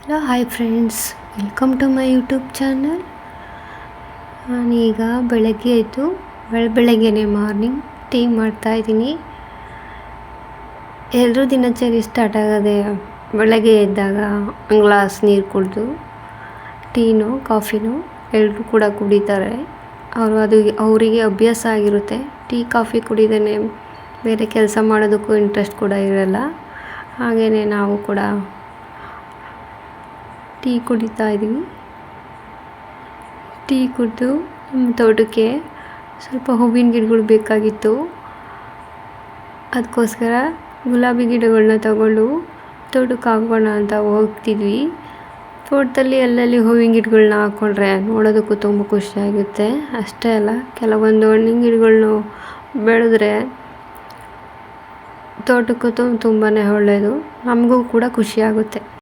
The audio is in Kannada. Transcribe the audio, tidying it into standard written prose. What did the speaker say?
Hello hi friends, welcome to my YouTube channel. ನಾನೀಗ ಬೆಳಗ್ಗೆ ಆಯಿತು, ಬೆಳಗ್ಗೆನೇ ಮಾರ್ನಿಂಗ್ ಟೀ ಮಾಡ್ತಾಯಿದ್ದೀನಿ. ಎಲ್ಲರೂ ದಿನಚರಿ ಸ್ಟಾರ್ಟ್ ಆಗೋದೆ ಬೆಳಗ್ಗೆ ಎದ್ದಾಗ ಒಂದು ಗ್ಲಾಸ್ ನೀರು ಕುಡಿದು, ಟೀನೋ ಕಾಫಿನೋ ಎಲ್ಲರೂ ಕೂಡ ಕುಡಿತಾರೆ. ಅವರಿಗೆ ಅಭ್ಯಾಸ ಆಗಿರುತ್ತೆ. ಟೀ ಕಾಫಿ ಕುಡಿದೇ ಬೇರೆ ಕೆಲಸ ಮಾಡೋದಕ್ಕೂ ಇಂಟ್ರೆಸ್ಟ್ ಕೂಡ ಇರೋಲ್ಲ. ಹಾಗೆಯೇ ನಾವು ಕೂಡ ಟೀ ಕುಡಿತಾ ಇದ್ದೀವಿ. ಟೀ ಕುಡಿದು ನಮ್ಮ ತೋಟಕ್ಕೆ ಸ್ವಲ್ಪ ಹೂವಿನ ಗಿಡಗಳು ಬೇಕಾಗಿತ್ತು. ಅದಕ್ಕೋಸ್ಕರ ಗುಲಾಬಿ ಗಿಡಗಳನ್ನ ತಗೊಂಡು ತೋಟಕ್ಕೆ ಹಾಕೋಣ ಅಂತ ಹೋಗ್ತಿದ್ವಿ. ತೋಟದಲ್ಲಿ ಎಲ್ಲೆಲ್ಲಿ ಹೂವಿನ ಗಿಡಗಳನ್ನ ಹಾಕ್ಕೊಂಡ್ರೆ ನೋಡೋದಕ್ಕೂ ತುಂಬ ಖುಷಿಯಾಗುತ್ತೆ. ಅಷ್ಟೇ ಅಲ್ಲ, ಕೆಲವೊಂದು ಹಣ್ಣಿನ ಗಿಡಗಳನ್ನ ಬೆಳೆದ್ರೆ ತೋಟಕ್ಕೂ ತುಂಬಾ ಒಳ್ಳೆಯದು, ನಮಗೂ ಕೂಡ ಖುಷಿಯಾಗುತ್ತೆ.